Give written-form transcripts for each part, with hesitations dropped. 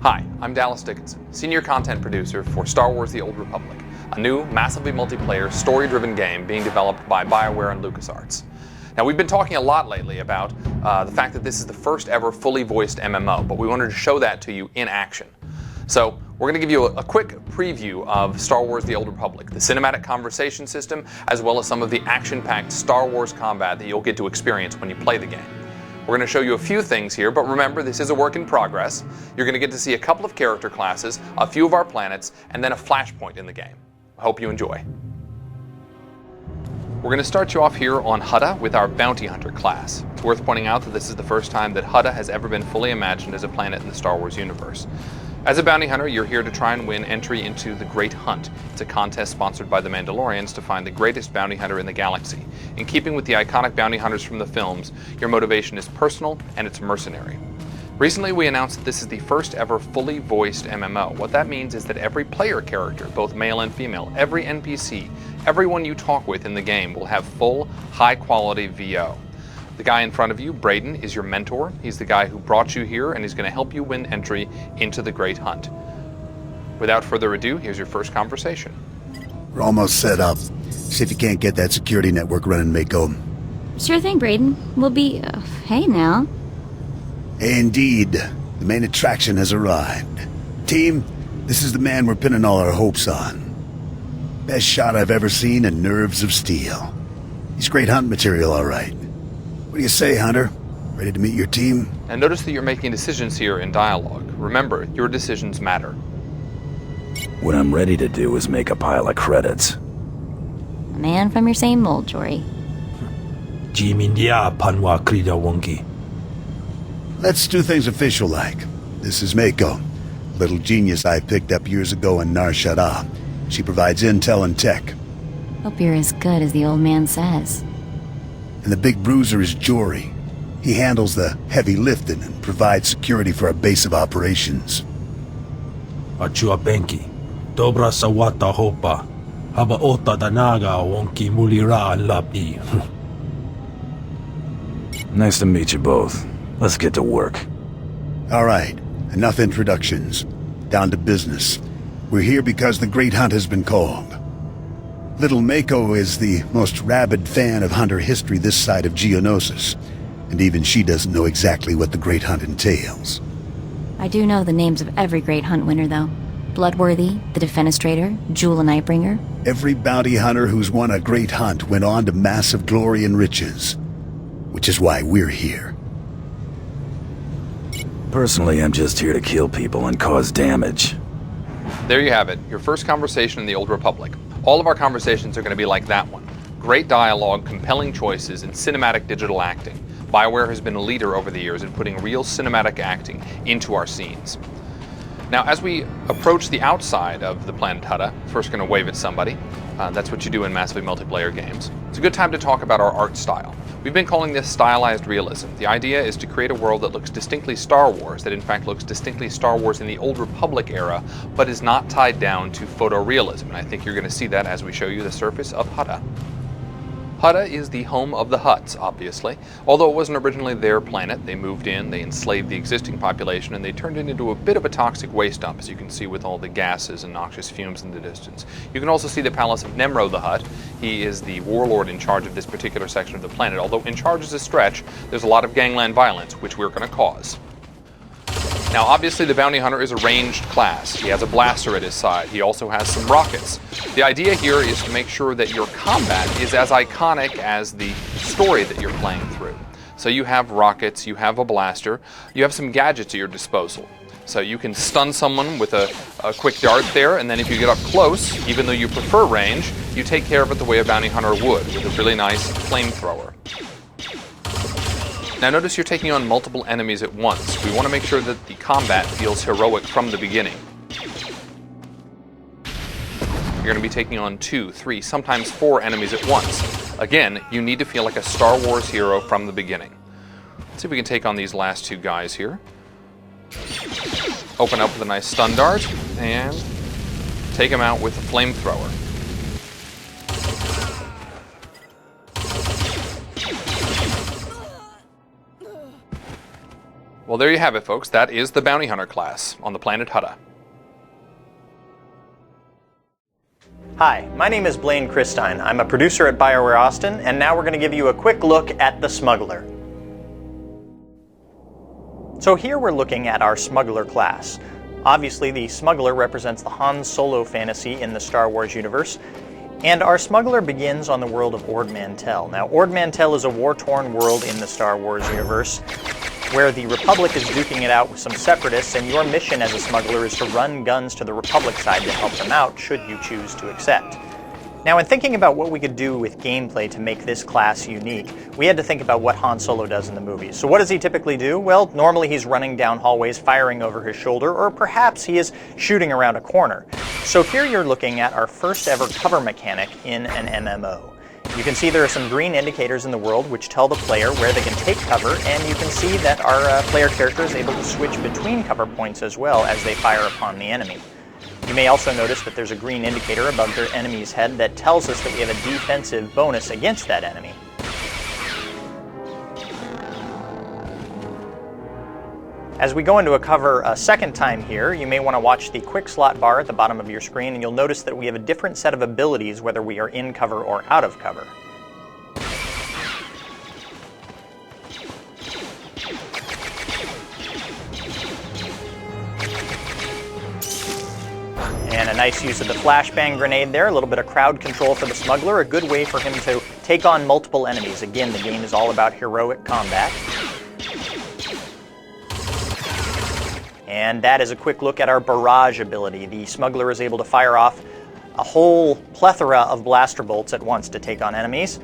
Hi, I'm Dallas Dickinson, Senior Content Producer for Star Wars The Old Republic, a new, massively multiplayer, story-driven game being developed by BioWare and LucasArts. Now, we've been talking a lot lately about the fact that this is the first ever fully voiced MMO, but we wanted to show that to you in action. So, we're going to give you a quick preview of Star Wars The Old Republic, the cinematic conversation system, as well as some of the action-packed Star Wars combat that you'll get to experience when you play the game. We're going to show you a few things here, but remember, this is a work in progress. You're going to get to see a couple of character classes, a few of our planets, and then a flashpoint in the game. I hope you enjoy. We're going to start you off here on Hutta with our Bounty Hunter class. It's worth pointing out that this is the first time that Hutta has ever been fully imagined as a planet in the Star Wars universe. As a bounty hunter, you're here to try and win entry into the Great Hunt. It's a contest sponsored by the Mandalorians to find the greatest bounty hunter in the galaxy. In keeping with the iconic bounty hunters from the films, your motivation is personal and it's mercenary. Recently, we announced that this is the first ever fully voiced MMO. What that means is that every player character, both male and female, every NPC, everyone you talk with in the game will have full, high-quality VO. The guy in front of you, Braden, is your mentor. He's the guy who brought you here, and he's going to help you win entry into the Great Hunt. Without further ado, here's your first conversation. We're almost set up. See if you can't get that security network running, Mako. Sure thing, Braden. We'll be... hey now. Indeed. The main attraction has arrived. Team, this is the man we're pinning all our hopes on. Best shot I've ever seen and nerves of steel. He's great hunt material, all right. What do you say, Hunter? Ready to meet your team? And notice that you're making decisions here in dialogue. Remember, your decisions matter. What I'm ready to do is make a pile of credits. A man from your same mold, Jory. Let's do things official-like. This is Mako, little genius I picked up years ago in Nar Shaddaa. She provides intel and tech. Hope you're as good as the old man says. And the big bruiser is Jory. He handles the heavy lifting and provides security for our base of operations. Achua Benki, Dobra Sawata Hopa, Haba Ota Danaga Wonki Mulira Lapi. Nice to meet you both. Let's get to work. All right, enough introductions. Down to business. We're here because the Great Hunt has been called. Little Mako is the most rabid fan of hunter history this side of Geonosis, and even she doesn't know exactly what the Great Hunt entails. I do know the names of every Great Hunt winner, though. Bloodworthy, the Defenestrator, Jewel and Nightbringer. Every bounty hunter who's won a Great Hunt went on to massive glory and riches, which is why we're here. Personally, I'm just here to kill people and cause damage. There you have it, your first conversation in the Old Republic. All of our conversations are going to be like that one. Great dialogue, compelling choices, and cinematic digital acting. BioWare has been a leader over the years in putting real cinematic acting into our scenes. Now, as we approach the outside of the planet Hutta, first going to wave at somebody. That's what you do in massively multiplayer games. It's a good time to talk about our art style. We've been calling this stylized realism. The idea is to create a world that looks distinctly Star Wars, that in fact looks distinctly Star Wars in the Old Republic era, but is not tied down to photorealism. And I think you're going to see that as we show you the surface of Hutta. Hutta is the home of the Hutts, obviously. Although it wasn't originally their planet, they moved in, they enslaved the existing population, and they turned it into a bit of a toxic waste dump, as you can see with all the gases and noxious fumes in the distance. You can also see the palace of Nemro the Hutt. He is the warlord in charge of this particular section of the planet. Although in charge is a stretch, there's a lot of gangland violence, which we're going to cause. Now, obviously, the bounty hunter is a ranged class. He has a blaster at his side. He also has some rockets. The idea here is to make sure that your combat is as iconic as the story that you're playing through. So you have rockets, you have a blaster, you have some gadgets at your disposal. So you can stun someone with a quick dart there, and then if you get up close, even though you prefer range, you take care of it the way a bounty hunter would, with a really nice flamethrower. Now notice you're taking on multiple enemies at once. We want to make sure that the combat feels heroic from the beginning. You're going to be taking on 2, 3, sometimes 4 enemies at once. Again, you need to feel like a Star Wars hero from the beginning. Let's see if we can take on these last 2 guys here. Open up with a nice stun dart, and take him out with a flamethrower. Well, there you have it, folks. That is the Bounty Hunter class on the planet Hutta. Hi, my name is Blaine Christine. I'm a producer at BioWare Austin, and now we're going to give you a quick look at the Smuggler. So here we're looking at our Smuggler class. Obviously, the Smuggler represents the Han Solo fantasy in the Star Wars universe, and our Smuggler begins on the world of Ord Mantell. Now, Ord Mantell is a war-torn world in the Star Wars universe, where the Republic is duking it out with some separatists, and your mission as a smuggler is to run guns to the Republic side to help them out, should you choose to accept. Now, in thinking about what we could do with gameplay to make this class unique, we had to think about what Han Solo does in the movies. So what does he typically do? Well, normally he's running down hallways, firing over his shoulder, or perhaps he is shooting around a corner. So here you're looking at our first ever cover mechanic in an MMO. You can see there are some green indicators in the world which tell the player where they can take cover, and you can see that our player character is able to switch between cover points as well as they fire upon the enemy. You may also notice that there's a green indicator above their enemy's head that tells us that we have a defensive bonus against that enemy. As we go into a cover a second time here, you may want to watch the quick slot bar at the bottom of your screen, and you'll notice that we have a different set of abilities whether we are in cover or out of cover. And a nice use of the flashbang grenade there, a little bit of crowd control for the Smuggler, a good way for him to take on multiple enemies. Again, the game is all about heroic combat. And that is a quick look at our barrage ability. The Smuggler is able to fire off a whole plethora of blaster bolts at once to take on enemies.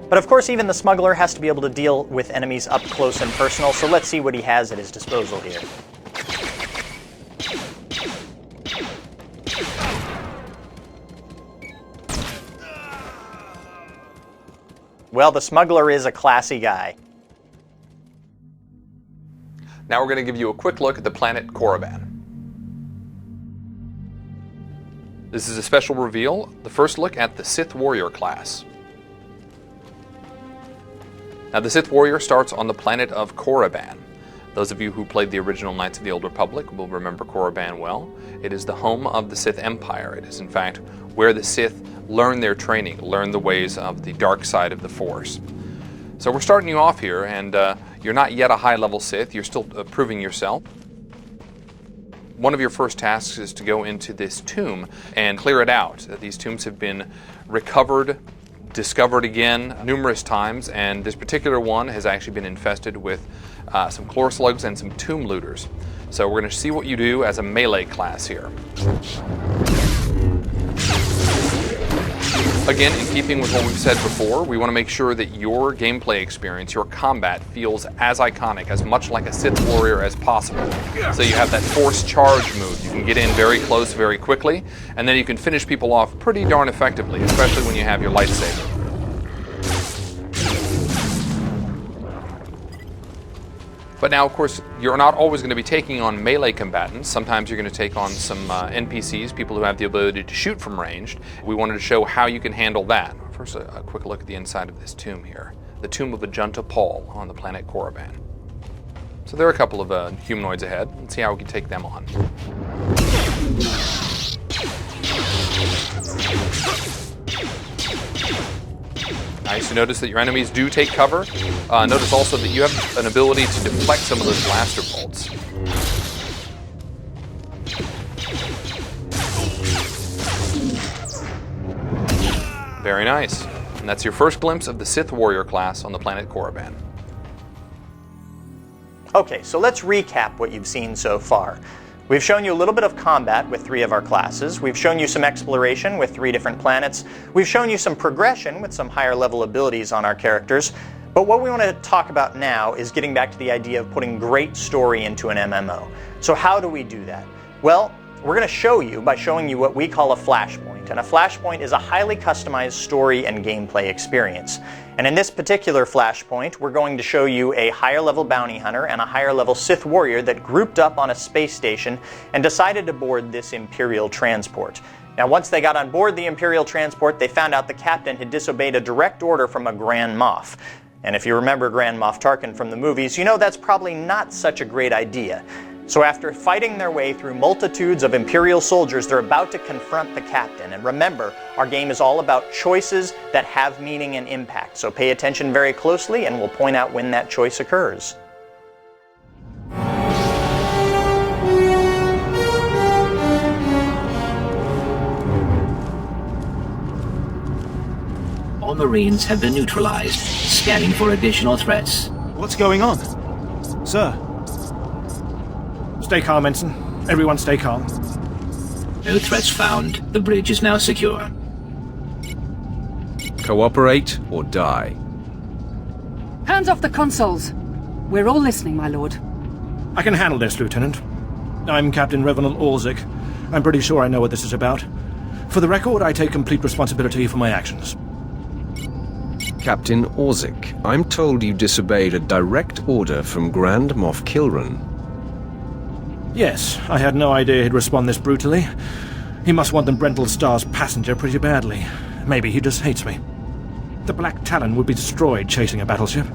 But of course, even the Smuggler has to be able to deal with enemies up close and personal, so let's see what he has at his disposal here. Well, the Smuggler is a classy guy. Now we're going to give you a quick look at the planet Korriban. This is a special reveal, the first look at the Sith Warrior class. Now the Sith Warrior starts on the planet of Korriban. Those of you who played the original Knights of the Old Republic will remember Korriban well. It is the home of the Sith Empire. It is in fact where the Sith learn their training, learn the ways of the dark side of the Force. So we're starting you off here, and you're not yet a high-level Sith. You're still proving yourself. One of your first tasks is to go into this tomb and clear it out. These tombs have been recovered, discovered again numerous times, and this particular one has actually been infested with some chlor slugs and some tomb looters. So we're going to see what you do as a melee class here. Again, in keeping with what we've said before, we want to make sure that your gameplay experience, your combat, feels as iconic, as much like a Sith Warrior as possible. So you have that force charge move. You can get in very close very quickly, and then you can finish people off pretty darn effectively, especially when you have your lightsaber. But now, of course, you're not always going to be taking on melee combatants. Sometimes you're going to take on some NPCs, people who have the ability to shoot from range. We wanted to show how you can handle that. First, a quick look at the inside of this tomb here. The tomb of Ajunta Paul on the planet Korriban. So there are a couple of humanoids ahead. Let's see how we can take them on. Nice to notice that your enemies do take cover. Notice also that you have an ability to deflect some of those blaster bolts. Very nice. And that's your first glimpse of the Sith Warrior class on the planet Korriban. Okay, so let's recap what you've seen so far. We've shown you a little bit of combat with 3 of our classes. We've shown you some exploration with 3 different planets. We've shown you some progression with some higher level abilities on our characters. But what we want to talk about now is getting back to the idea of putting great story into an MMO. So how do we do that? Well, we're going to show you by showing you what we call a Flashpoint. And a Flashpoint is a highly customized story and gameplay experience. And in this particular Flashpoint, we're going to show you a higher level bounty hunter and a higher level Sith Warrior that grouped up on a space station and decided to board this Imperial transport. Now, once they got on board the Imperial transport, they found out the captain had disobeyed a direct order from a Grand Moff. And if you remember Grand Moff Tarkin from the movies, you know that's probably not such a great idea. So after fighting their way through multitudes of Imperial soldiers, they're about to confront the captain. And remember, our game is all about choices that have meaning and impact. So pay attention very closely and we'll point out when that choice occurs. All Marines have been neutralized, scanning for additional threats. What's going on? Sir? Stay calm, Ensign. Everyone stay calm. No threats found. The bridge is now secure. Cooperate or die. Hands off the consoles. We're all listening, my lord. I can handle this, Lieutenant. I'm Captain Revenant Orzik. I'm pretty sure I know what this is about. For the record, I take complete responsibility for my actions. Captain Orzik, I'm told you disobeyed a direct order from Grand Moff Kilran. Yes, I had no idea he'd respond this brutally. He must want the Brental Star's passenger pretty badly. Maybe he just hates me. The Black Talon would be destroyed chasing a battleship.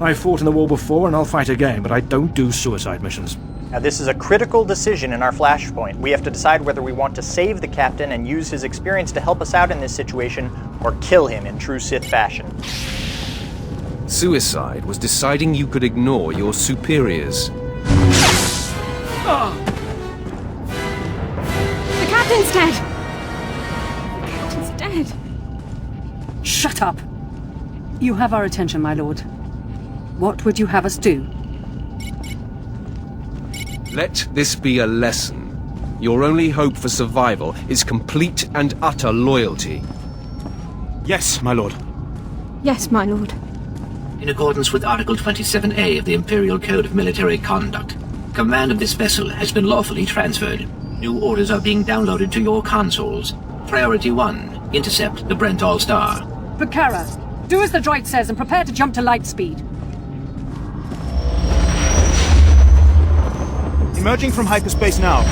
I fought in the war before and I'll fight again, but I don't do suicide missions. Now this is a critical decision in our Flashpoint. We have to decide whether we want to save the captain and use his experience to help us out in this situation, or kill him in true Sith fashion. Suicide was deciding you could ignore your superiors. Oh. The captain's dead! The captain's dead. Shut up! You have our attention, my lord. What would you have us do? Let this be a lesson. Your only hope for survival is complete and utter loyalty. Yes, my lord. Yes, my lord. In accordance with Article 27A of the Imperial Code of Military Conduct, command of this vessel has been lawfully transferred. New orders are being downloaded to your consoles. Priority 1, intercept the Brental Star. Bakara, do as the droid says and prepare to jump to light speed. Emerging from hyperspace now.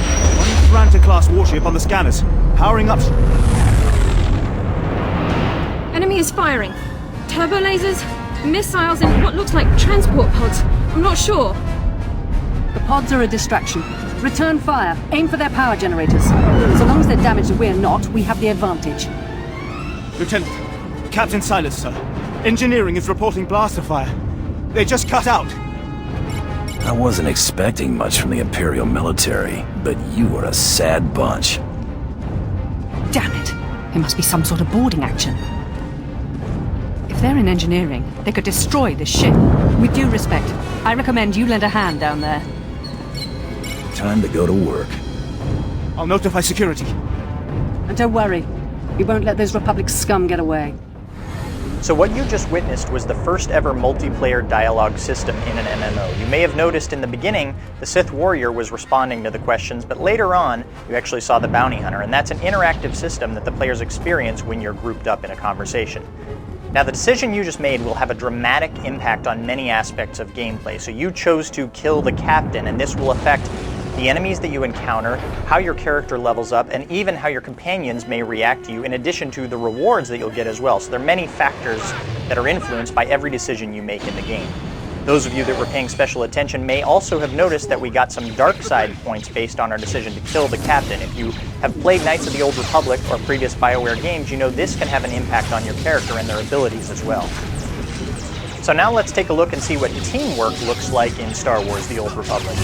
One Franta-class warship on the scanners. Powering up. Enemy is firing. Turbo lasers, missiles in what looks like transport pods. I'm not sure. The pods are a distraction. Return fire. Aim for their power generators. So long as they're damaged and we're not, we have the advantage. Lieutenant, Captain Silas, sir. Engineering is reporting blaster fire. They just cut out. I wasn't expecting much from the Imperial military, but you are a sad bunch. Damn it! It must be some sort of boarding action. If they're in engineering, they could destroy this ship. With due respect, I recommend you lend a hand down there. Time to go to work. I'll notify security. And don't worry, we won't let those Republic scum get away. So what you just witnessed was the first ever multiplayer dialogue system in an MMO. You may have noticed in the beginning, the Sith Warrior was responding to the questions, but later on, you actually saw the Bounty Hunter, and that's an interactive system that the players experience when you're grouped up in a conversation. Now, the decision you just made will have a dramatic impact on many aspects of gameplay. So you chose to kill the captain, and this will affect the enemies that you encounter, how your character levels up, and even how your companions may react to you, in addition to the rewards that you'll get as well. So there are many factors that are influenced by every decision you make in the game. Those of you that were paying special attention may also have noticed that we got some dark side points based on our decision to kill the captain. If you have played Knights of the Old Republic or previous BioWare games, you know this can have an impact on your character and their abilities as well. So now let's take a look and see what teamwork looks like in Star Wars: The Old Republic.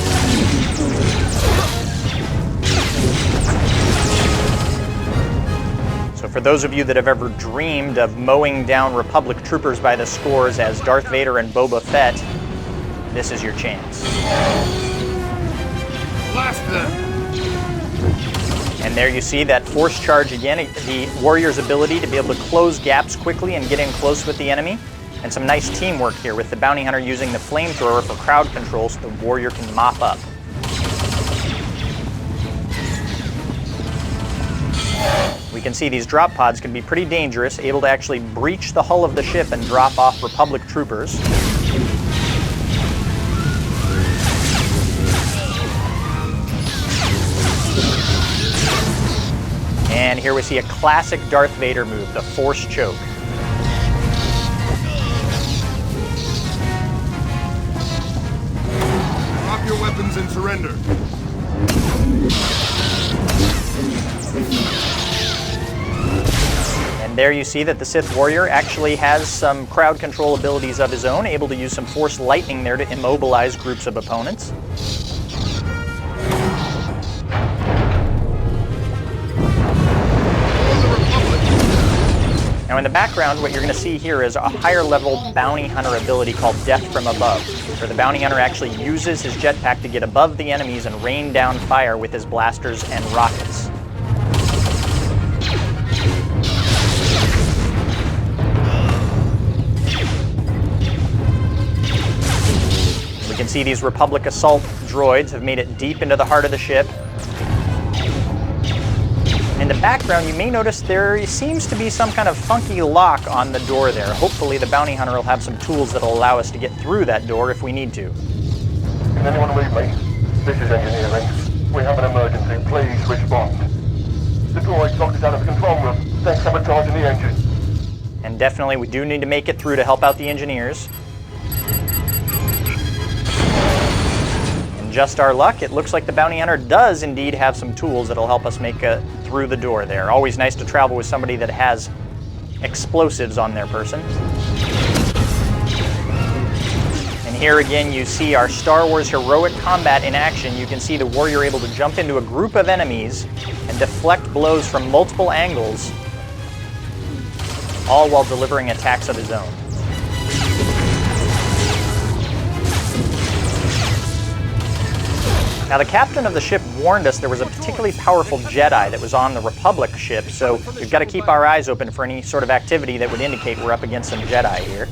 So for those of you that have ever dreamed of mowing down Republic troopers by the scores as Darth Vader and Boba Fett, this is your chance. Blast them! And there you see that force charge again, the warrior's ability to be able to close gaps quickly and get in close with the enemy. And some nice teamwork here with the bounty hunter using the flamethrower for crowd control so the warrior can mop up. We can see these drop pods can be pretty dangerous, able to actually breach the hull of the ship and drop off Republic troopers. And here we see a classic Darth Vader move, the Force Choke. Droids and surrender. And there you see that the Sith Warrior actually has some crowd control abilities of his own, able to use some Force Lightning there to immobilize groups of opponents. Now in the background, what you're going to see here is a higher level bounty hunter ability called Death from Above, where the bounty hunter actually uses his jetpack to get above the enemies and rain down fire with his blasters and rockets. We can see these Republic assault droids have made it deep into the heart of the ship. In the background, you may notice there seems to be some kind of funky lock on the door there. Hopefully the bounty hunter will have some tools that will allow us to get through that door if we need to. Can anyone read me? This is engineering. We have an emergency. Please respond. The droid locked us out of the control room. They're sabotaging the engine. And definitely we do need to make it through to help out the engineers. Just our luck, it looks like the bounty hunter does indeed have some tools that'll help us make it through the door there. Always nice to travel with somebody that has explosives on their person. And here again you see our Star Wars heroic combat in action. You can see the warrior able to jump into a group of enemies and deflect blows from multiple angles, all while delivering attacks of his own. Now the captain of the ship warned us there was a particularly powerful Jedi that was on the Republic ship, so we've got to keep our eyes open for any sort of activity that would indicate we're up against some Jedi here.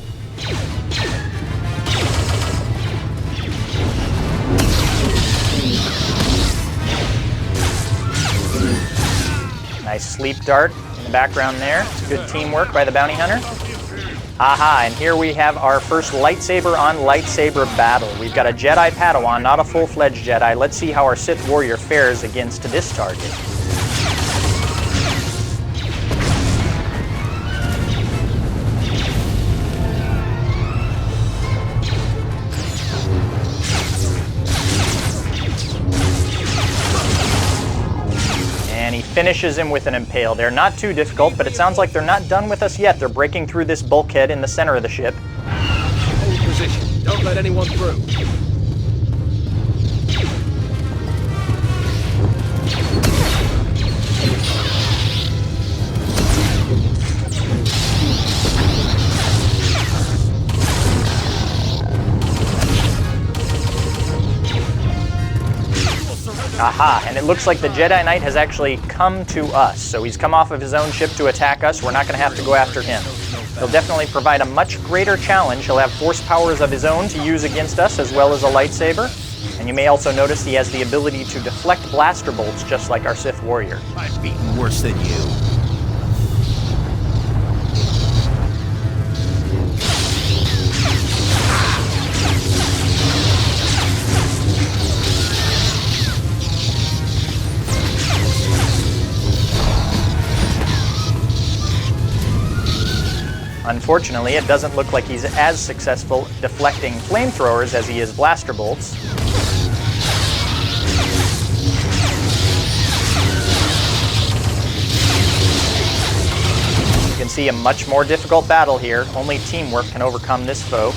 Nice sleep dart in the background there. It's good teamwork by the bounty hunter. Aha, and here we have our first lightsaber on lightsaber battle. We've got a Jedi Padawan, not a full-fledged Jedi. Let's see how our Sith Warrior fares against this target. And he finishes him with an impale. They're not too difficult, but it sounds like they're not done with us yet. They're breaking through this bulkhead in the center of the ship. Hold position. Don't let anyone through. Aha, and it looks like the Jedi Knight has actually come to us. So he's come off of his own ship to attack us. We're not going to have to go after him. He'll definitely provide a much greater challenge. He'll have force powers of his own to use against us, as well as a lightsaber. And you may also notice he has the ability to deflect blaster bolts, just like our Sith Warrior. I've beaten worse than you. Unfortunately, it doesn't look like he's as successful deflecting flamethrowers as he is blaster bolts. You can see a much more difficult battle here. Only teamwork can overcome this foe.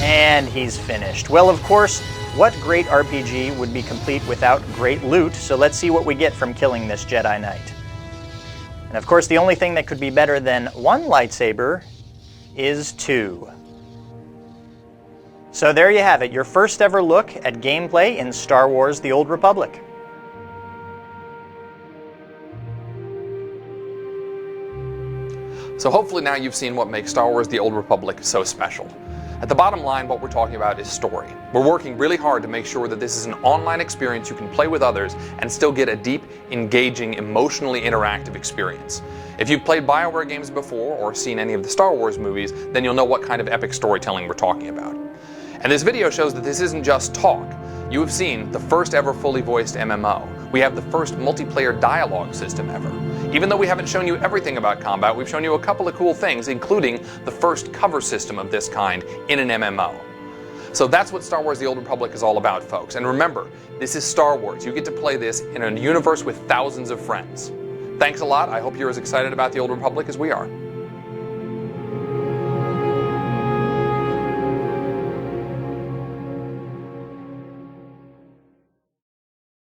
And he's finished. Well, of course, what great RPG would be complete without great loot? So let's see what we get from killing this Jedi Knight. And of course, the only thing that could be better than one lightsaber is two. So there you have it, your first ever look at gameplay in Star Wars: The Old Republic. So hopefully now you've seen what makes Star Wars: The Old Republic so special. At the bottom line, what we're talking about is story. We're working really hard to make sure that this is an online experience you can play with others and still get a deep, engaging, emotionally interactive experience. If you've played BioWare games before or seen any of the Star Wars movies, then you'll know what kind of epic storytelling we're talking about. And this video shows that this isn't just talk. You have seen the first ever fully voiced MMO, We have the first multiplayer dialogue system ever. Even though we haven't shown you everything about combat, we've shown you a couple of cool things, including the first cover system of this kind in an MMO. So that's what Star Wars The Old Republic is all about, folks. And remember, this is Star Wars. You get to play this in a universe with thousands of friends. Thanks a lot. I hope you're as excited about The Old Republic as we are.